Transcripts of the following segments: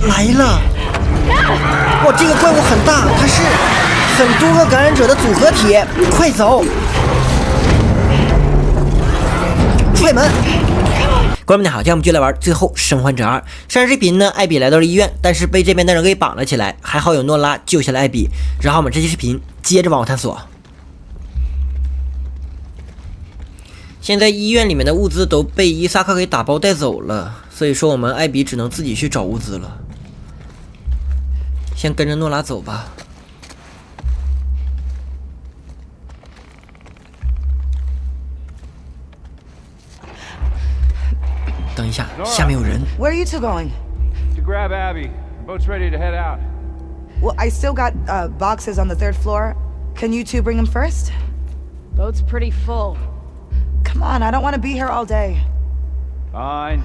来了！哇，这个怪物很大，它是很多个感染者的组合体，快走！踹门！观众们好，今天我们就来玩《最后生还者2》。上视频呢，艾比来到了医院，但是被这边的人给绑了起来，还好有诺拉救下了艾比。然后我们这期视频接着往后探索。现在医院里面的物资都被伊萨克给打包带走了，所以说我们艾比只能自己去找物资了。先跟着诺拉走吧。等一下，下面有人。Where are you two going? To grab Abby. Boat's ready to head out. Well, I still got boxes on the 3rd floor. Can you two bring them first? Boat's pretty full. Come on, I don't want to be here all day. Fine.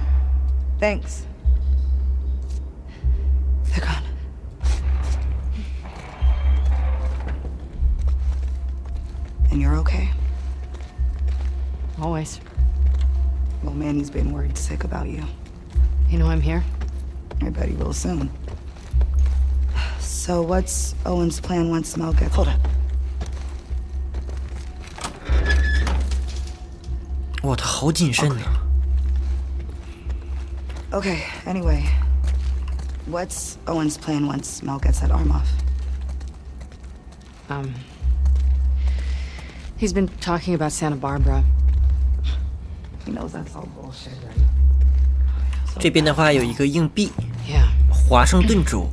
Thanks. They're gone. And you're okay? Always. Well, Manny's been worried sick about you. You know I'm here? I bet he will soon. So what's Owen's plan once Mel gets... Hold up. 哇，他好谨慎啊。Okay, anyway. What's Owen's plan once Mel gets that arm off? He's been talking about Santa Barbara. He knows that's all bullshit, right? 这边的话有一个硬币， Yeah, 华盛顿州。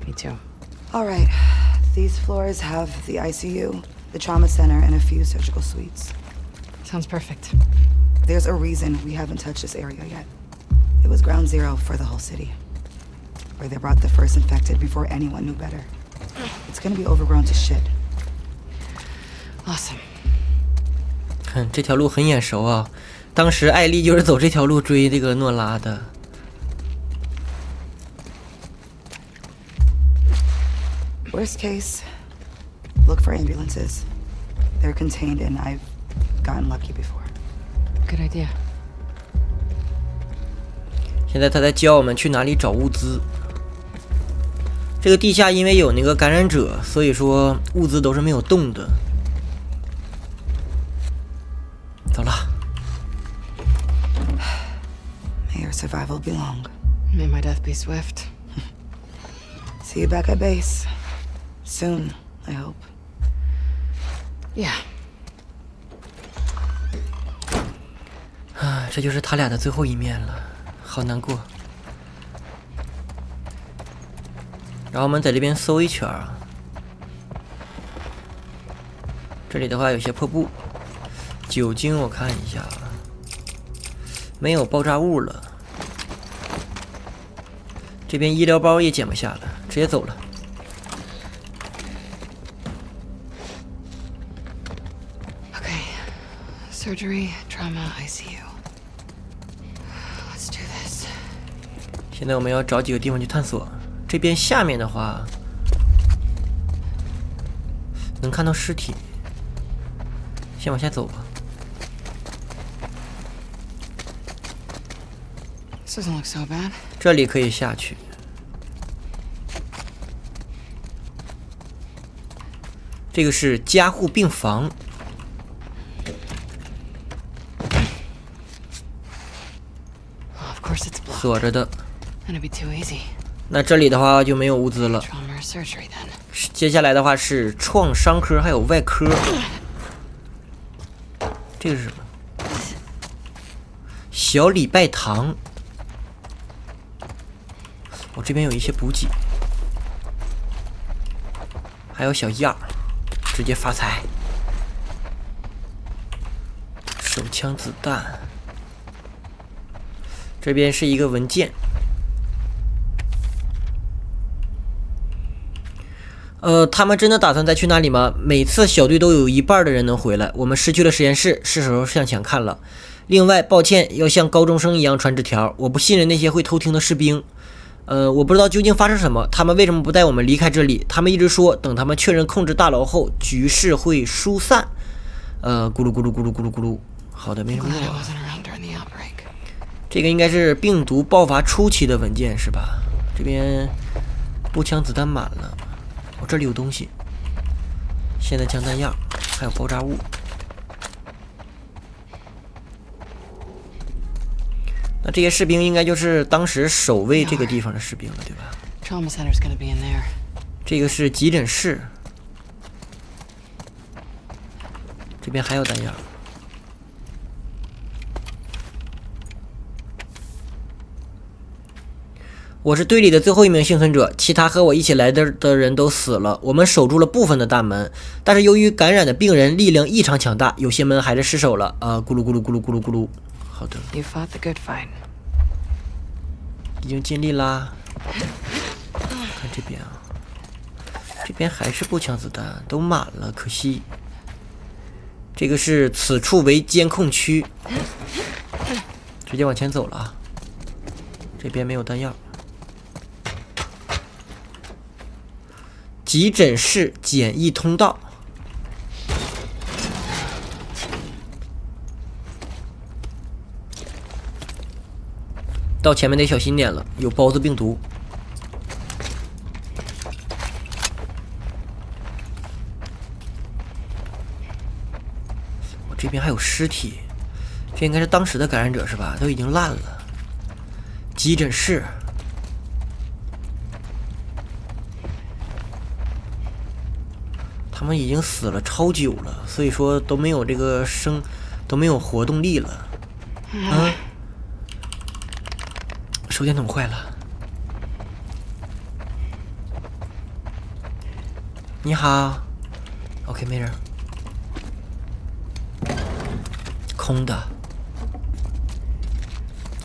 me too. All right. These floors have the ICU, the trauma center, and a few surgical suites. Sounds perfect. There's a reason we haven't touched this area yet. It was ground zero for the whole city, where they brought the first infected before anyone knew better. It's gonna be overgrown to shit. Awesome. 看这条路很眼熟啊，当时艾丽就是走这条路追这个诺拉的。Worst case, look for ambulances. They're contained and I've gotten lucky before. Good idea. 现在他在教我们去哪里找物资。这个地下因为有那个感染者，所以说物资都是没有动的。走了。May your survival be long. May my death be swift. See you back at base. Soon, I hope. Yeah. 啊，这就是他俩的最后一面了，好难过。然后我们在这边搜一圈啊，这里的话有些破布，酒精我看一下，没有爆炸物了。这边医疗包也捡不下了，直接走了。Okay. Surgery, trauma, ICU. Let's do this. 现在我们要找几个地方去探索。这边下面的话，能看到尸体。先往下走吧。This doesn't look so bad. 这里可以下去。这个是加护病房。Of course it's blocked. 锁着的。 Gonna be too easy. 那这里的话就没有物资了。 Trauma or surgery then. 接下来的话是创伤科还有外科。这个是什么？小礼拜堂。我这边有一些补给，还有小样儿，直接发财。手枪子弹。这边是一个文件。他们真的打算再去那里吗？每次小队都有一半的人能回来。我们失去了实验室，是时候向前看了。另外，抱歉，要像高中生一样传纸条。我不信任那些会偷听的士兵。我不知道究竟发生什么，他们为什么不带我们离开这里？他们一直说，等他们确认控制大楼后，局势会疏散。咕噜咕噜咕噜咕噜咕噜。好的，没什么用啊。这个应该是病毒爆发初期的文件是吧？这边步枪子弹满了，我这里有东西，霰弹枪弹药，还有爆炸物。那这些士兵应该就是当时守卫这个地方的士兵了，对吧？ Trauma center's gonna be in there. 这个是急诊室，这边还有弹药。我是队里的最后一名幸存者，其他和我一起来的人都死了。我们守住了部分的大门，但是由于感染的病人力量异常强大，有些门还是失守了。咕噜咕噜咕噜咕噜咕噜。好的， You fought the good fight. 已经尽力啦。看这边啊，这边还是步枪子弹，都满了，可惜。这个是此处为监控区，直接往前走了啊。这边没有弹药。急诊室简易通道。到前面得小心点了，有孢子病毒。我这边还有尸体，这应该是当时的感染者是吧？都已经烂了。急诊室。他们已经死了超久了，所以说都没有这个都没有活动力了。啊！手电筒坏了。你好 ，OK， 没人。空的。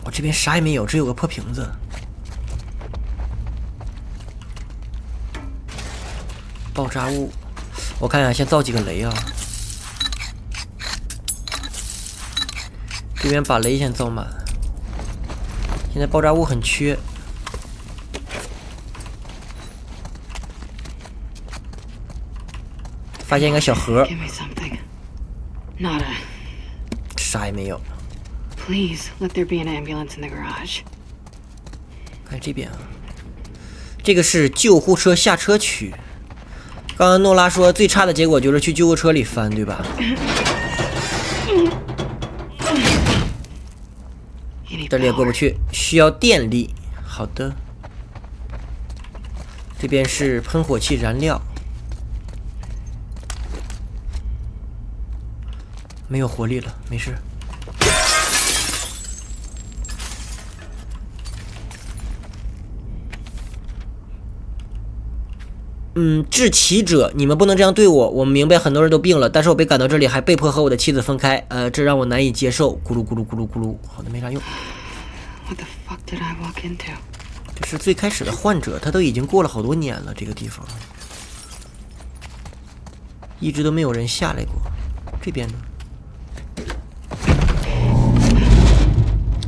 我这边啥也没有，只有个破瓶子。爆炸物。我看一下，先造几个雷啊！这边把雷先造满。现在爆炸物很缺。发现一个小盒， Give me something. Nada. 啥也没有。 Please let there be an ambulance in the garage. 看这边啊，这个是救护车下车区。刚刚诺拉说最差的结果就是去救护车里翻，对吧？这里也过不去，需要电力。好的，这边是喷火器燃料，没有活力了，没事。致骑者，你们不能这样对我。我们明白很多人都病了，但是我被赶到这里，还被迫和我的妻子分开，这让我难以接受。咕噜咕噜咕噜咕噜，好的，没啥用。What the fuck did I walk into? 这是最开始的患者，他都已经过了好多年了，这个地方一直都没有人下来过。这边呢？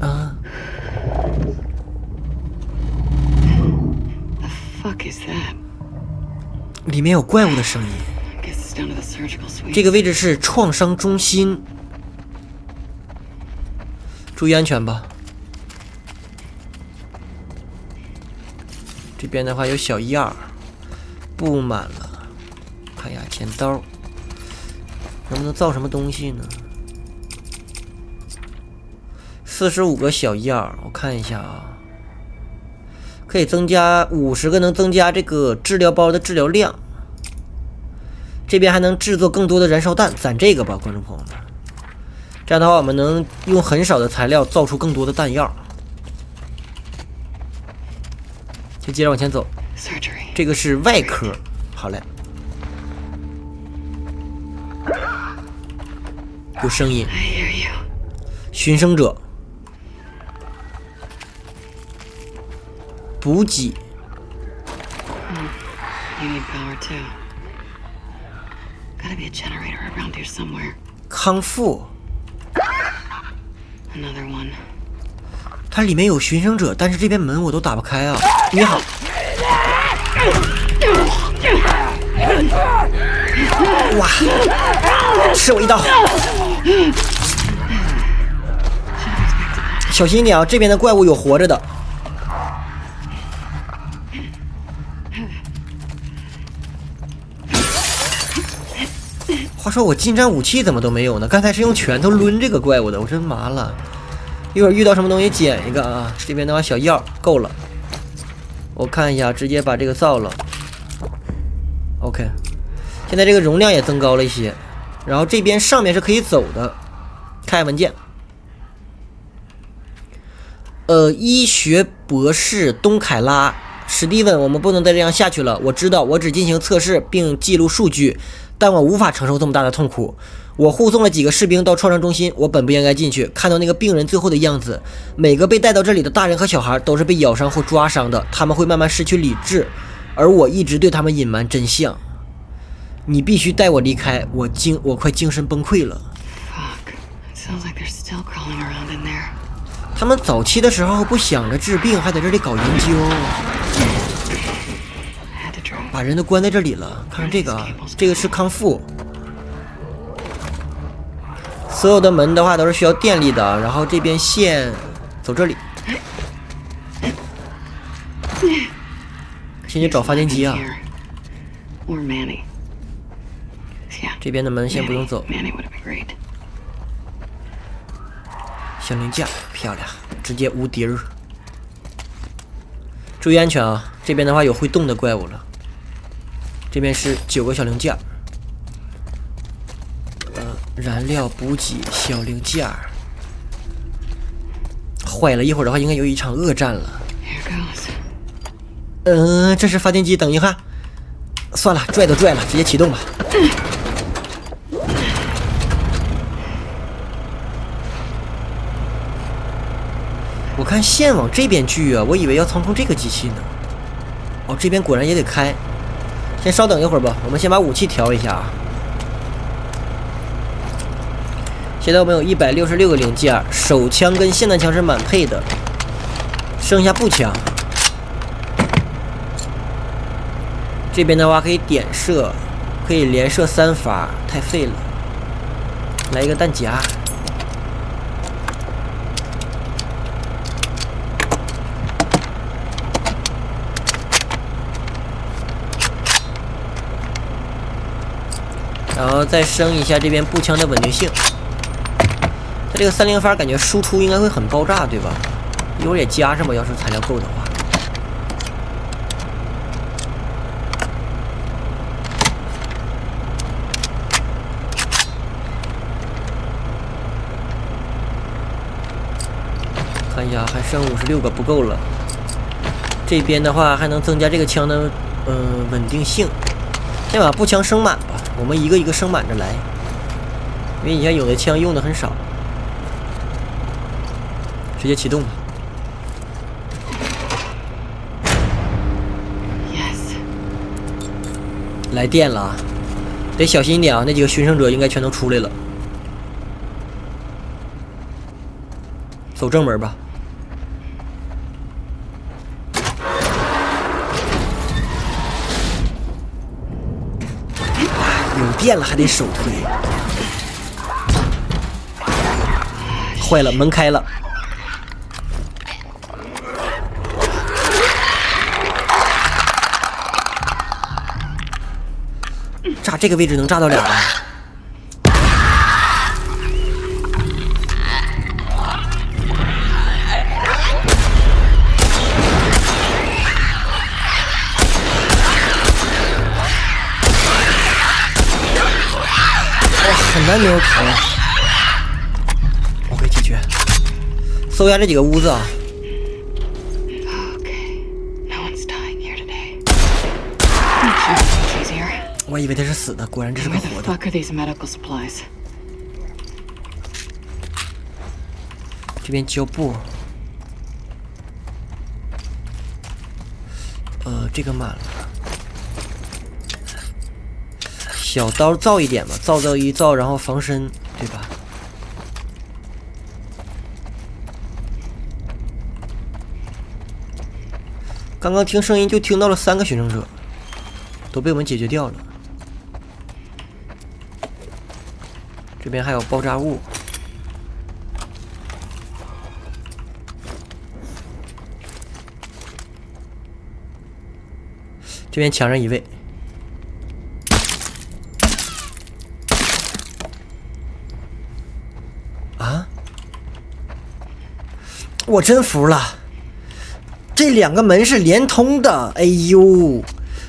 啊 The fuck is that? 里面有怪物的声音。 I guess it's down to the surgical suite. 这个位置是创伤中心，注意安全吧。这边的话有小样，布满了。看一下钱刀，能不能造什么东西呢？45个小样，我看一下啊，可以增加50个，能增加这个治疗包的治疗量。这边还能制作更多的燃烧弹，攒这个吧，观众朋友们。这样的话，我们能用很少的材料造出更多的弹药。就接着往前走。Surgery. 这个是外科，好嘞。有声音， I hear you. 寻生者，补给， You need power too. Gotta be a generator around here somewhere. 康复。 Another one. 它里面有寻生者，但是这边门我都打不开啊！你好，哇，吃我一刀！小心一点啊，这边的怪物有活着的。话说我近战武器怎么都没有呢？刚才是用拳头抡这个怪物的，我真麻了。一会儿遇到什么东西捡一个啊！这边的话小药够了，我看一下，直接把这个造了。OK， 现在这个容量也增高了一些。然后这边上面是可以走的，开文件。医学博士东凯拉，史蒂文，我们不能再这样下去了。我知道，我只进行测试并记录数据，但我无法承受这么大的痛苦。我护送了几个士兵到创伤中心，我本不应该进去。看到那个病人最后的样子，每个被带到这里的大人和小孩都是被咬伤或抓伤的，他们会慢慢失去理智，而我一直对他们隐瞒真相。你必须带我离开，我快精神崩溃了。Fuck. It sounds like they're still crawling around in there. 他们早期的时候不想着治病，还在这里搞研究， Had to drop. 把人都关在这里了。看看这个啊，这个是康复。所有的门的话都是需要电力的，然后这边线走这里。先去找发电机啊。 Here. Or Manny. Yeah. 这边的门先不用走。 Manny would have been great. 小零件漂亮，直接无敌儿。注意安全啊！这边的话有会动的怪物了。这边是9个小零件。燃料补给小零件。坏了，一会儿的话应该有一场恶战了。 Here goes. 这是发电机，等一下。算了，拽都拽了，直接启动吧。我看线往这边锯啊，我以为要操控这个机器呢。哦，这边果然也得开。先稍等一会儿吧，我们先把武器调一下啊。现在我们有166个零件，手枪跟霰弹枪是满配的，剩下步枪。这边的话可以点射，可以连射3发，太废了。来一个弹夹。然后再升一下这边步枪的稳定性。它这个30发感觉输出应该会很爆炸，对吧？一会儿也加上吧，要是材料够的话。看一下，还剩56个，不够了。这边的话还能增加这个枪的稳定性。先把步枪升满吧，我们一个一个升满着来，因为以前有的枪用的很少。直接启动吧。Yes. 来电了，得小心一点啊！那几个寻生者应该全都出来了。走正门吧。有电了还得手推，坏了，门开了。炸这个位置能炸到俩吧？很难没有逃。OK， 解决。搜一下这几个屋子啊。Okay. No one's dying here today. She's here. 我以为他是死的，果然这是个 Where 活 the 的。 fuck are these medical supplies? 这边胶布。这个满了。小刀造一点吧，造一造，然后防身，对吧？刚刚听声音就听到了3个寻生者，都被我们解决掉了。这边还有爆炸物。这边墙上一位。我真服了，这2个门是连通的。哎呦，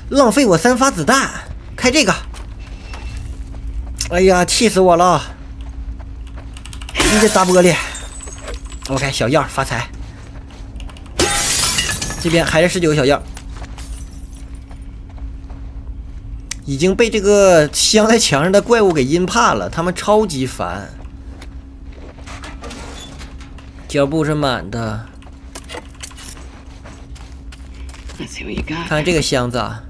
浪费我3发子弹，开这个。哎呀，气死我了！你这大玻璃。OK， 小药发财。这边还是19个小药。已经被这个镶在墙上的怪物给阴怕了，他们超级烦。脚步是满的。看看这个箱子啊，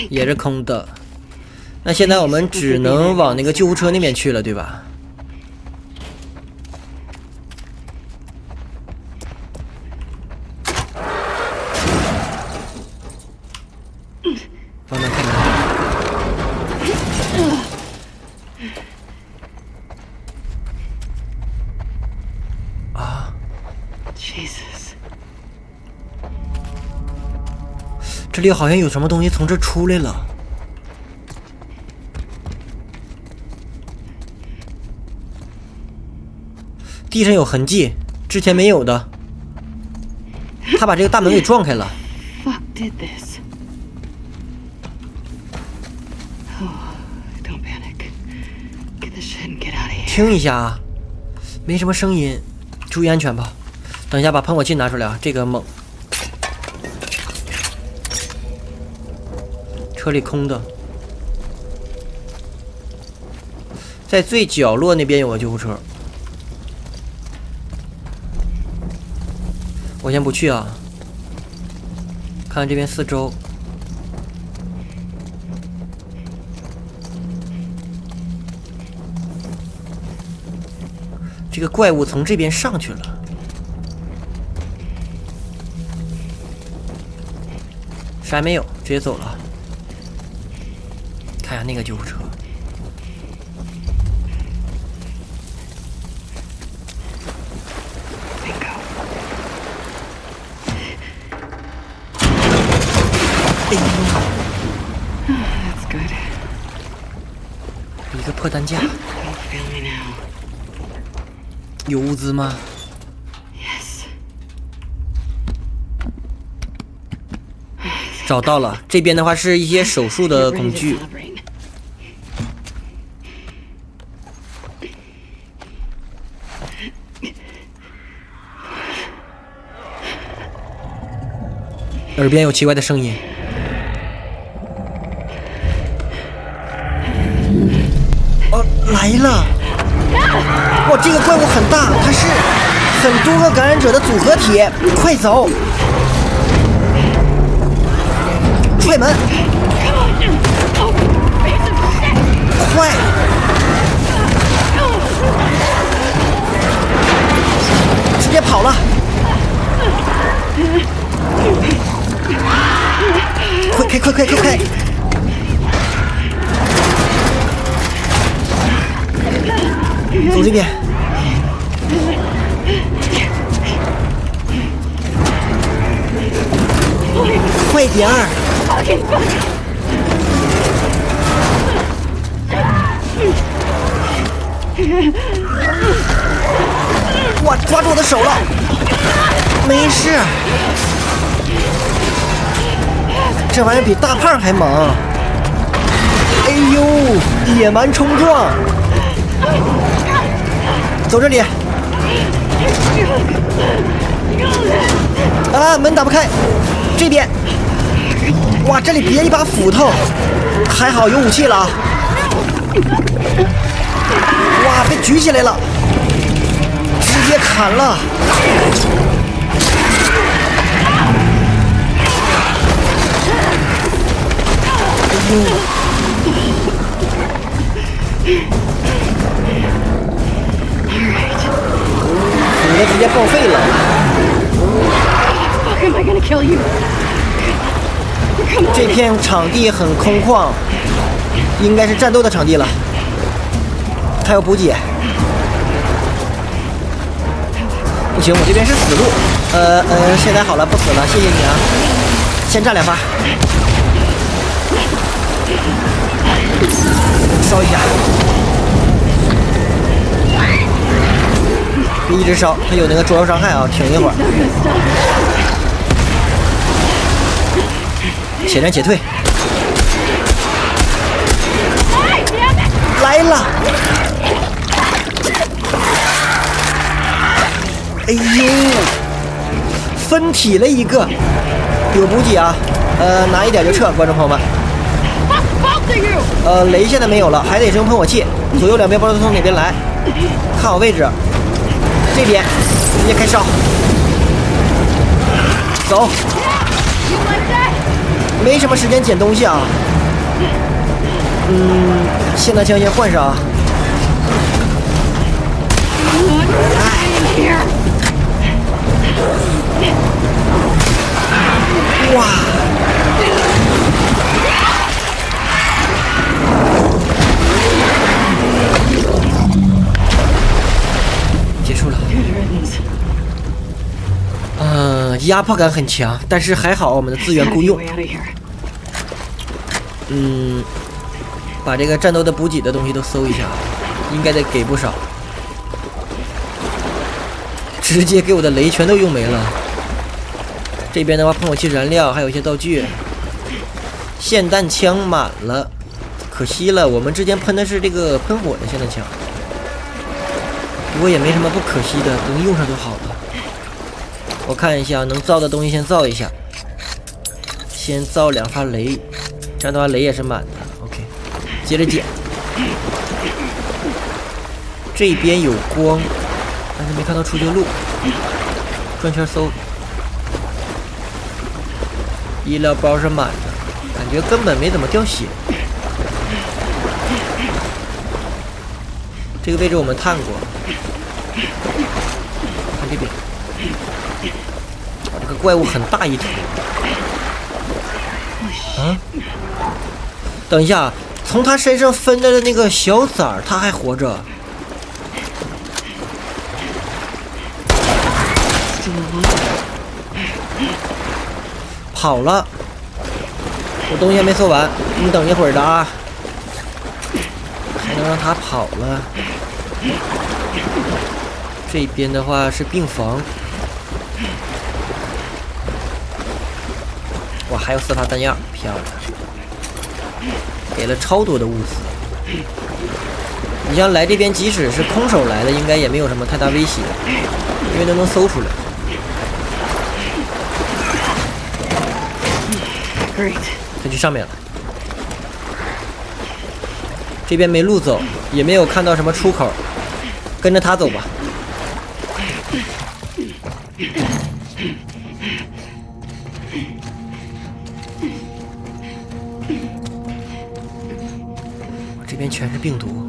也是空的。那现在我们只能往那个救护车那边去了，对吧？帮忙开门。啊 Jesus， 这里好像有什么东西从这出来了。地上有痕迹，之前没有的。他把这个大门给撞开了。Fuck did this? Oh, don't panic. Get the shit and get out of here. 听一下啊，没什么声音，注意安全吧。等一下把喷火器拿出来啊，这个猛。车里空的，在最角落那边有个救护车。我先不去啊，看看这边四周。这个怪物从这边上去了。啥也没有，直接走了。看一下那个救护车。That's good. 一个破担架。 You feel me now? 有物资吗？ Yes. 找到了，这边的话是一些手术的 Get ready 工 to 具。 celebrate. 耳边有奇怪的声音。哦，来了！哇，这个怪物很大，它是很多个感染者的组合体。快走！踹门！快！直接跑了！快开！快开！走这边。快点儿！哇，抓住我的手了！没事。这玩意儿比大胖还猛！哎呦，野蛮冲撞！走这里。啊，门打不开，这边。哇，这里别一把斧头，还好有武器了啊！哇，被举起来了，直接砍了。哎呦！斧子直接报废了。Fuck, am I gonna kill you? 这片场地很空旷，应该是战斗的场地了。还有补给。不行，我这边是死路。现在好了，不死了，谢谢你啊。先炸2发，烧一下。别一直烧，它有那个灼烧伤害啊，停一会儿。血战且退。来了！哎呦，分体了一个，有补给啊，拿一点就撤，观众朋友们。雷现在没有了，还得扔喷火器，左右两边不知道从哪边来，看好位置，这边直接开烧，走，没什么时间捡东西啊，霰弹枪先换上啊，哇！结束了。压迫感很强，但是还好我们的资源够用。把这个战斗的补给的东西都搜一下，应该得给不少。直接给我的雷全都用没了。这边的话，喷火器燃料还有一些道具，霰弹枪满了，可惜了，我们之前喷的是这个喷火的霰弹枪。不过也没什么不可惜的，能用上就好了。我看一下能造的东西先造一下，先造2发雷，这样的话雷也是满的。OK， 接着捡。这边有光，但是没看到出去路，转圈搜。医疗包是满的，感觉根本没怎么掉血。这个位置我们探过，看这边，这个怪物很大一头。啊！等一下，从他身上分的那个小崽儿，他还活着。跑了，我东西还没搜完，你等一会儿的啊。还能让他跑了。这边的话是病房，哇，还有4发弹药，漂亮，给了超多的物资。你像来这边，即使是空手来的，应该也没有什么太大威胁，因为都能搜出来。他去上面了，这边没路走，也没有看到什么出口，跟着他走吧。这边全是病毒。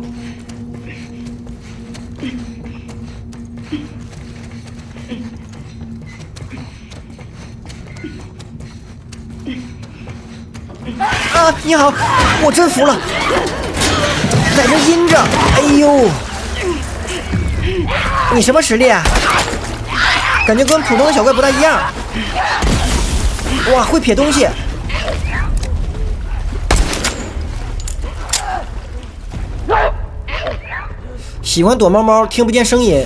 啊，你好，我真服了，在这阴着，哎呦，你什么实力啊？感觉跟普通的小怪不大一样。哇，会撇东西。喜欢躲猫猫，听不见声音。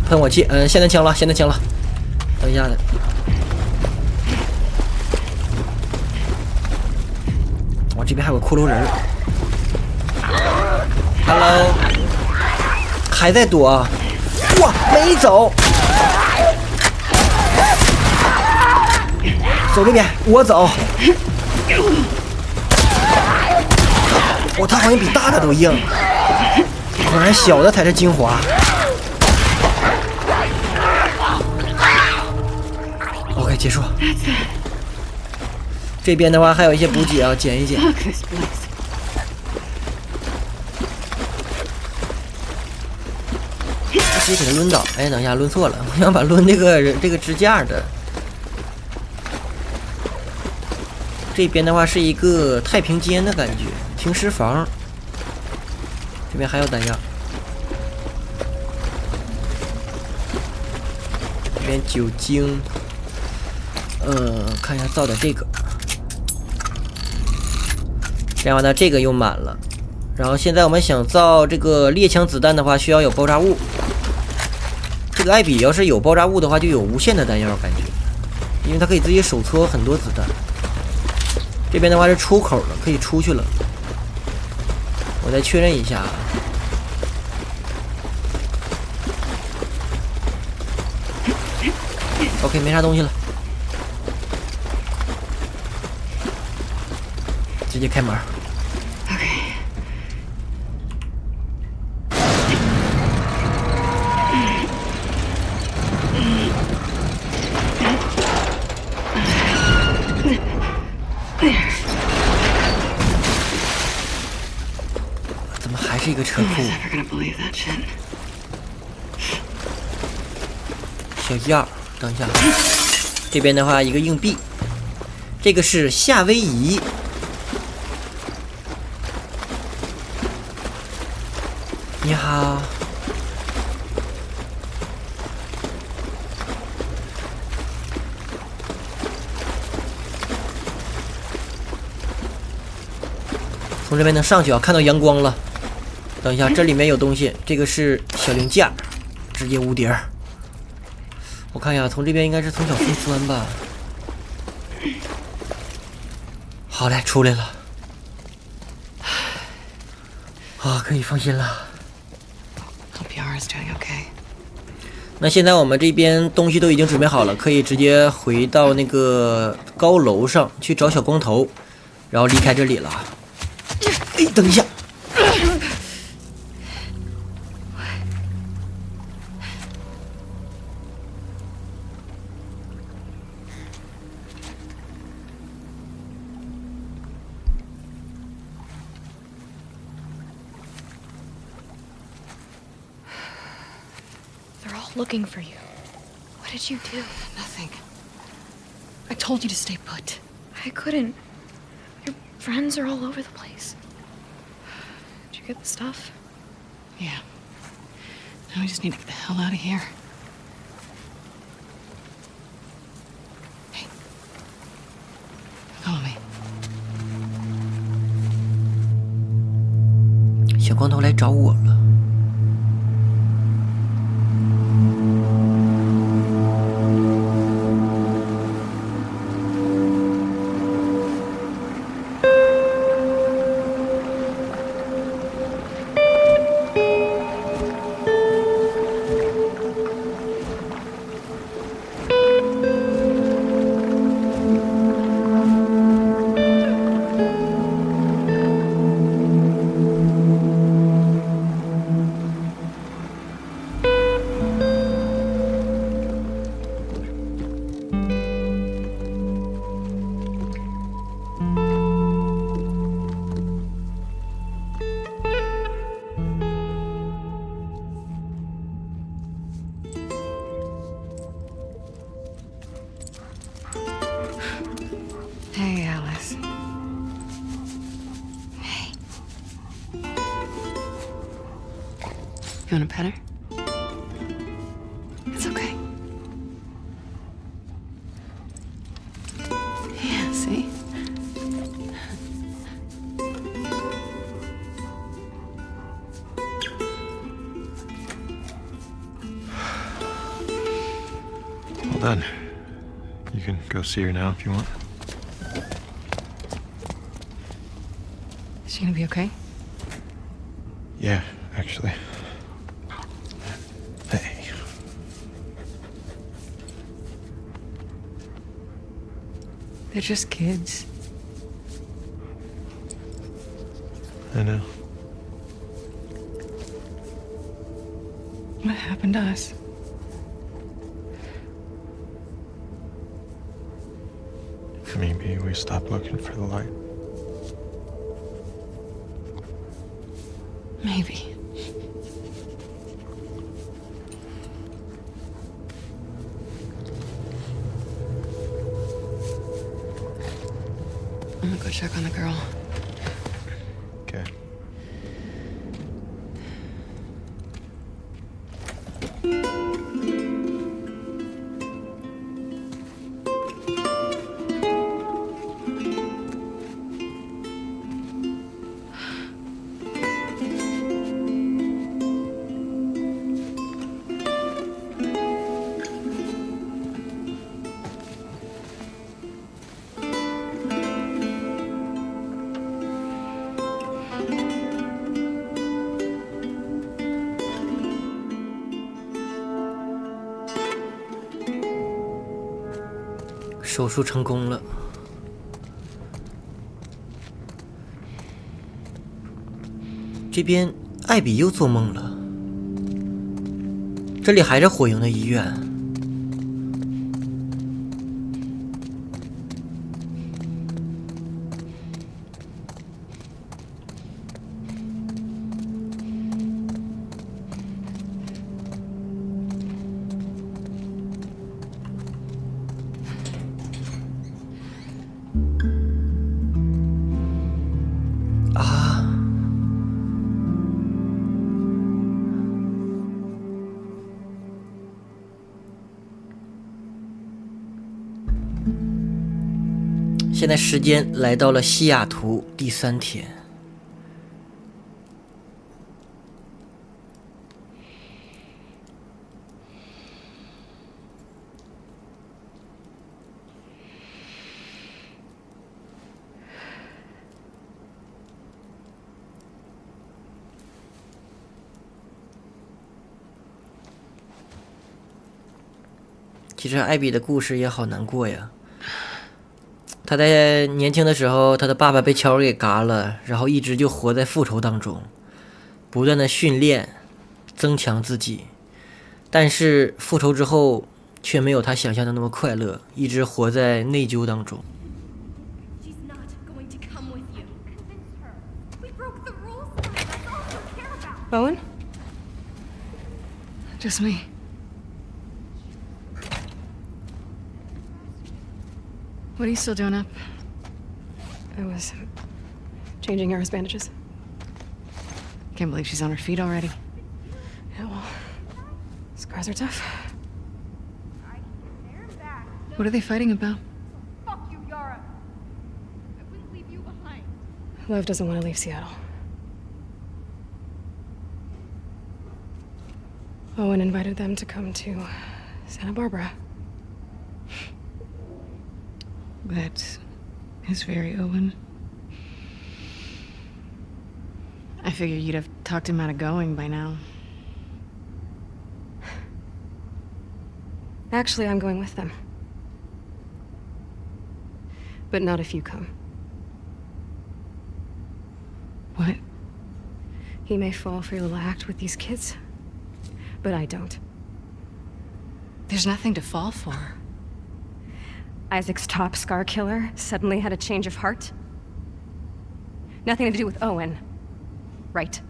喷火器，霰弹枪了，霰弹枪了。等一下的。哇，这边还有个骷髅人。Hello， 还在躲。哇，没走。走这边，我走。哇，他好像比大的都硬。果然小的才是精华。OK， 结束。这边的话还有一些补给啊，捡一捡。直接给他抡倒。哎，等一下，抡错了，我想把抡这个支架的。这边的话是一个太平间的感觉，停尸房。这边还有弹药。这边酒精。看一下造点这个。这样的话这个又满了。然后现在我们想造这个猎枪子弹的话，需要有爆炸物。这个艾比要是有爆炸物的话，就有无限的弹药，感觉，因为它可以自己手搓很多子弹。这边的话是出口了，可以出去了。我再确认一下。OK， 没啥东西了，直接开门。怎么还是一个车库？小样，等一下，这边的话一个硬币，这个是夏威夷。你好。从这边能上去啊，看到阳光了。等一下，这里面有东西，这个是小零件，直接无敌儿。我看一下，从这边应该是从小凤钻吧。好嘞，出来了。啊，可以放心了。那现在我们这边东西都已经准备好了，可以直接回到那个高楼上去找小光头，然后离开这里了。哎，等一下。They're all looking for you. What did you do? Nothing. I told you to stay put. I couldn't. Your friends are all over the place. Did you get the stuff? Yeah. Now we just need to get the hell out of here. Hey. Follow me. 小光头来找我了。Hey, Alice. Hey. You want a pet her? It's okay. Yeah, see? Well done. You can go see her now if you want. Is she gonna be okay? Yeah, actually. Hey. They're just kids. I know. What happened to us? Maybe we stopped looking for the light. Maybe. I'm gonna go check on the girl. Okay. 手术成功了。这边艾比又做梦了，这里还是火营的医院。现在时间来到了西雅图第3天。其实艾比的故事也好难过呀。他在年轻的时候，他的爸爸被乔尔给嘎了，然后一直就活在复仇当中，不断的训练，增强自己。但是复仇之后，却没有他想象的那么快乐，一直活在内疚当中。She's not going to come with you. Convince her. We broke the rules. That's all you care about. Bowen? Just me. What are you still doing up? I was changing Yara's bandages. Can't believe she's on her feet already. Yeah, well, scars are tough. What are they fighting about? Fuck you, Yara. I wouldn't leave you behind. Lev doesn't want to leave Seattle. Owen invited them to come to Santa Barbara. That is very Owen. I figured you'd have talked him out of going by now. Actually, I'm going with them. But not if you come. What? He may fall for your little act with these kids, but I don't. There's nothing to fall for. Isaac's top scar killer suddenly had a change of heart? Nothing to do with Owen, right?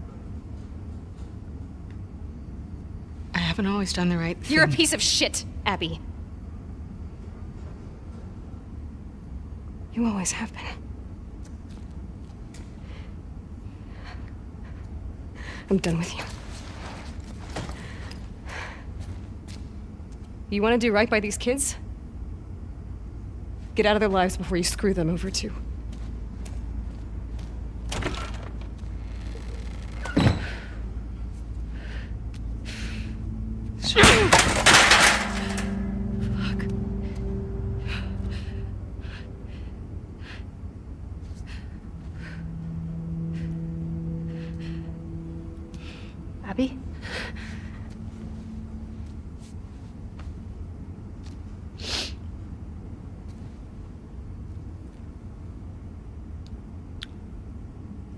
I haven't always done the right thing. You're a piece of shit, Abby. You always have been. I'm done with you. You want to do right by these kids? Get out of their lives before you screw them over too. Fuck. Abby?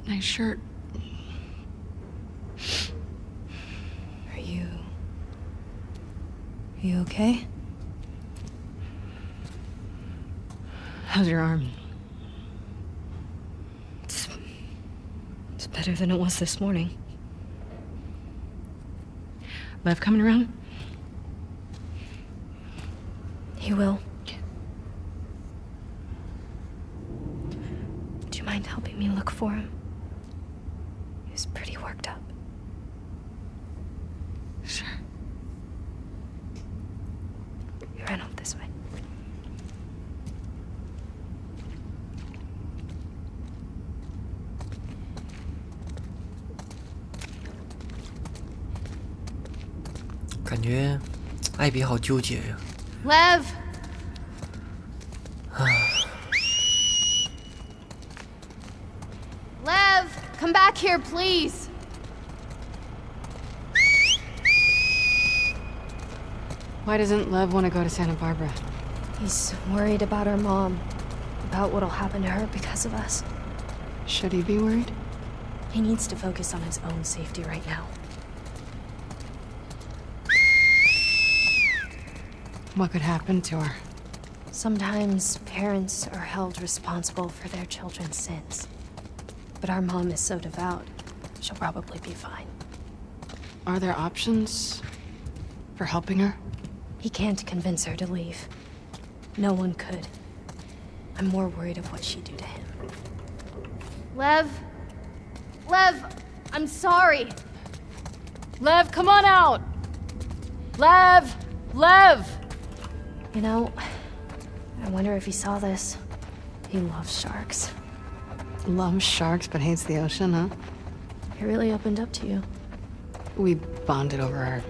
Nice shirt. Are you okay? How's your arm? It's better than it was this morning. Lev coming around? He will. Do you mind helping me look for him? He was pretty worked up. Sure. We ran off this way. I 感觉艾比好纠结呀。Lev! Lev, come back here, please. Why doesn't Lev want to go to Santa Barbara? He's worried about our mom, about what'll happen to her because of us. Should he be worried? He needs to focus on his own safety right now. What could happen to her? Sometimes parents are held responsible for their children's sins. But our mom is so devout, she'll probably be fine. Are there options for helping her? He can't convince her to leave. No one could. I'm more worried of what she'd do to him. Lev? Lev, I'm sorry. Lev, come on out! Lev! Lev! You know, I wonder if he saw this. He loves sharks. Loves sharks but hates the ocean, huh? He really opened up to you. We bonded over our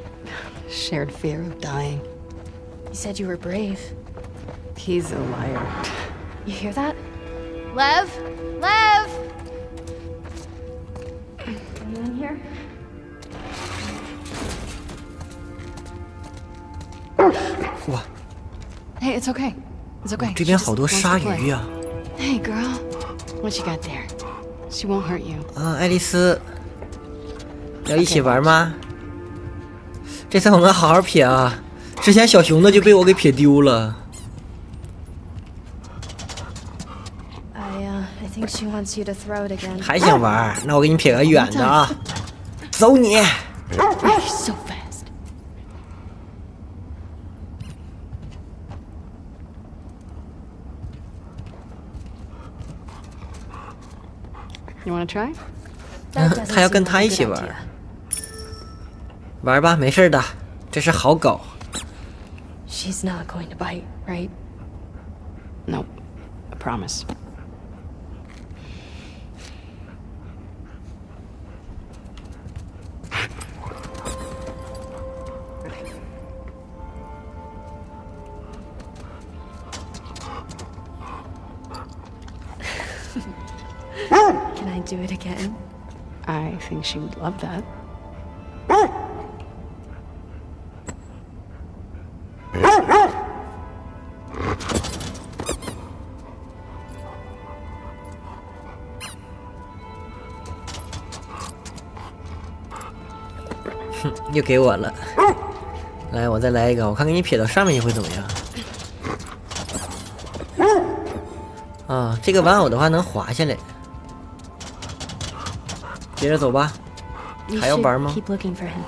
shared fear of dying. He said you were brave. He's a liar. You hear that? Lev? Lev! Anyone here?哇， Hey, it's okay. It's okay. 这 She 边 just 好多 wants to 鲨 play. 鱼啊！ Hey, girl. What you got there? She won't hurt you. 爱丽丝，要一起玩吗？这次我们好好撇啊！之前小熊的就被我给撇丢了。 I think she wants you to throw it again. 还想玩？那我给你撇个远的啊！走你！ You're so fast. You want to try? That doesn't 他要跟 seem 他 like 一 a 起 good 玩 idea.，玩吧，没事的，这是好狗。 She's not going to bite, right? No, I promise. Can I do it again? I think she would love that. Hm, 又给我了。来，我再来一个，我看给你撇到上面你会怎么样？啊，这个玩偶的话能滑下来。接着走吧。 You 还要 should 玩吗？ keep looking for him.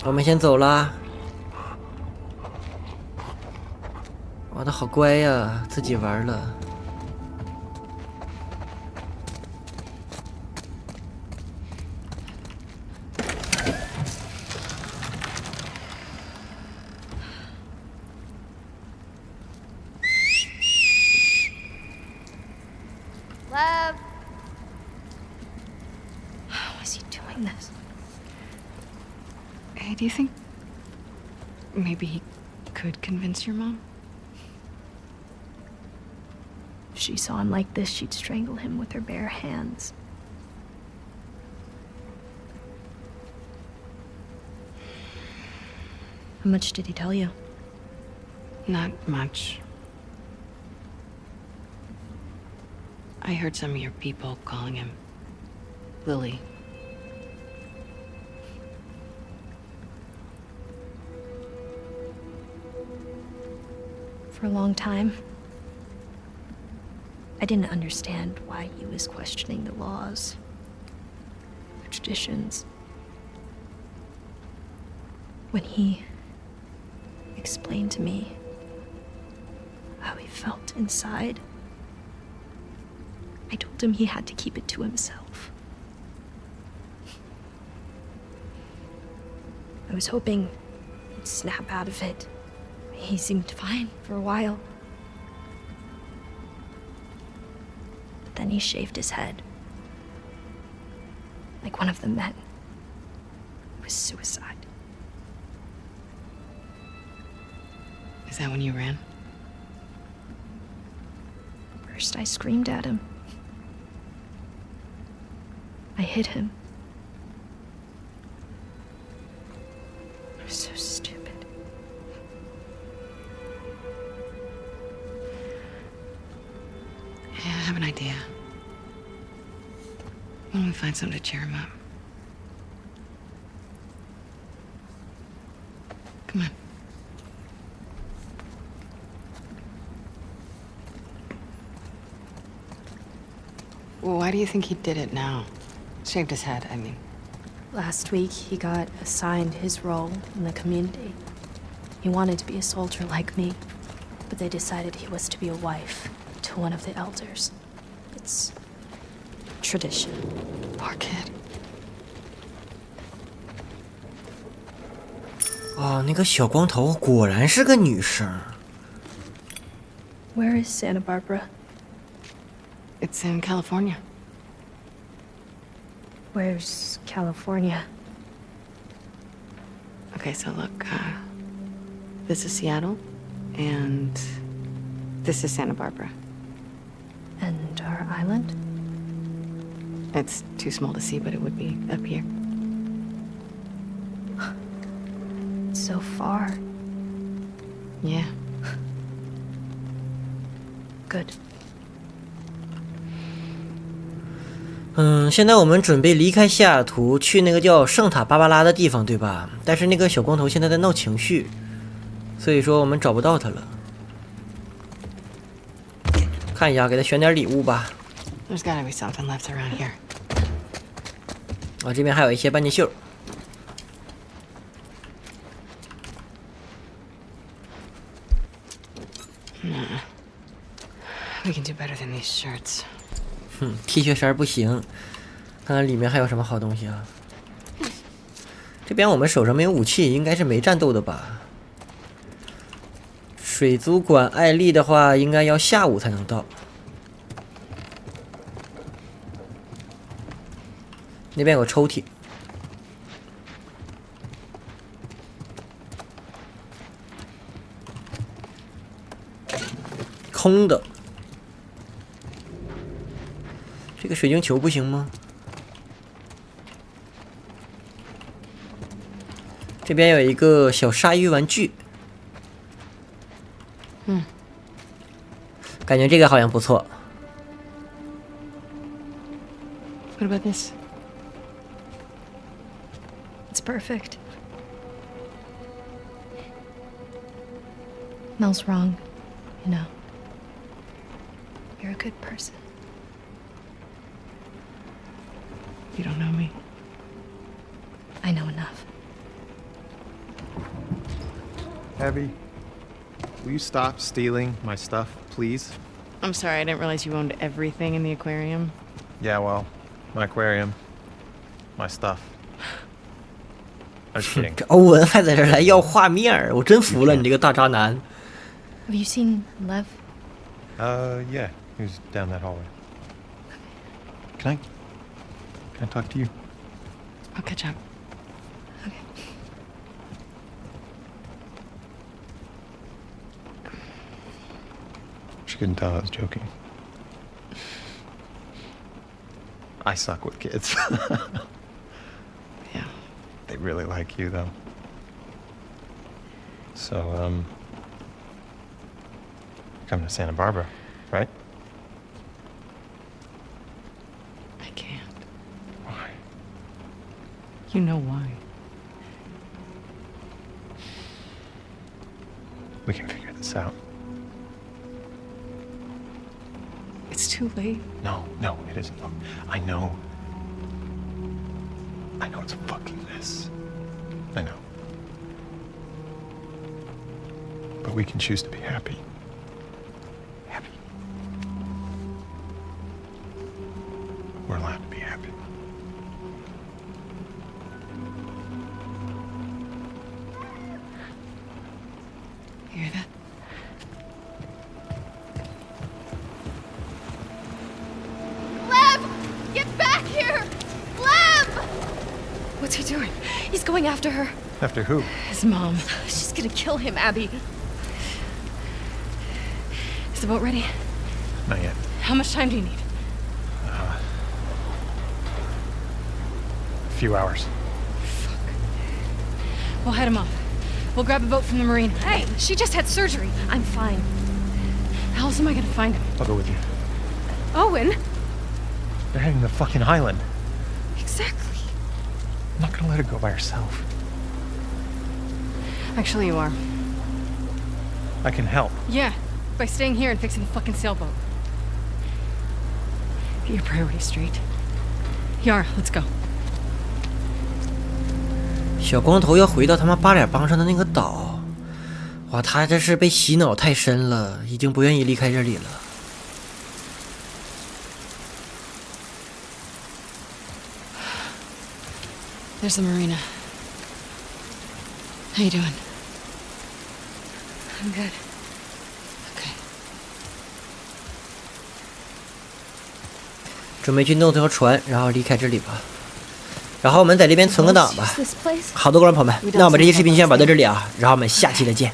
我们先走啦。哇，他好乖呀，自己玩了。 Lev? How is he doing this? Hey, do you think maybe he could convince your mom? If she saw him like this, she'd strangle him with her bare hands. How much did he tell you? Not much. I heard some of your people calling him Lily. For a long time, I didn't understand why he was questioning the laws, the traditions. When he explained to me how he felt inside, I told him he had to keep it to himself. I was hoping he'd snap out of it. He seemed fine for a while. But then he shaved his head. Like one of the men. It was suicide. Is that when you ran? First, I screamed at him. I hit him. I was so stupid. find something to cheer him up. Come on. Well, why do you think he did it now? Shaved his head, I mean. Last week, he got assigned his role in the community. He wanted to be a soldier like me, but they decided he was to be a wife to one of the elders. It's tradition. Poor kid. 哦，那个小光头果然是个女生。 Where is Santa Barbara? It's in California. Where's California? Okay, so look, this is Seattle, and this is Santa Barbara. And our island? It's too small to see, but it would be up here. So far. Yeah. Good. 现在我们准备离开西雅图，去那个叫圣塔芭芭拉的地方，对吧？但是那个小光头现在在闹情绪，所以说我们找不到他了。看一下，给他选点礼物吧。 There's gotta be something left around here. 啊，这边还有一些半截袖。 We can do better than these shirts. T 恤衫不行，看看里面还有什么好东西啊。这边我们手上没有武器，应该是没战斗的吧？水族馆艾丽的话，应该要下午才能到。那边有个抽屉，空的。 这个水晶球不行吗？这边有一个小鲨鱼玩具，感觉这个好像不错。 What about this? It's perfect. Mel's wrong, you know. You're a good person. You don't know me. I know enough. Abby, will you stop stealing my stuff, please? I'm sorry, I didn't realize you owned everything in the aquarium. Yeah, well, my aquarium, my stuff. I'm just kidding. 这欧文还在这儿来要画面儿，我真服了你这个大渣男。 Have you seen Lev? Yeah, he was down that hallway. Can I talk to you? I'll catch up. She couldn't tell I was joking. I suck with kids. Yeah. They really like you, though. So, coming to Santa Barbara, right? I can't. Why? You know why. We can figure this out. It's too late. No, it isn't. Look, I know it's a fucking mess. I know. But we can choose to be happy. Happy. We're allowed to be happy. You hear that? Lev! Get back here! Lev! What's he doing? He's going after her. After who? His mom. She's gonna kill him, Abby. Is the boat ready? Not yet. How much time do you need? A few hours. We'll head him off. We'll grab a boat from the marina. Hey, she just had surgery. I'm fine. How else am I gonna find him? I'll go with you. Owen? They're heading to the fucking island. I'm not gonna let her go by herself. Actually, you are. I can help. Yeah, by staying here and fixing the fucking sailboat. Get your priorities straight. Yara, let's go. 小光头要回到他妈八脸帮上的那个岛，哇，他这是被洗脑太深了，已经不愿意离开这里了。There's the marina. How you doing? I'm good. Okay. 准备去弄条船，然后离开这里吧。然后我们在这边存个档吧。 This place? 好的，观众朋友们，那我们这期视频先玩到这里啊，然后我们下期再见。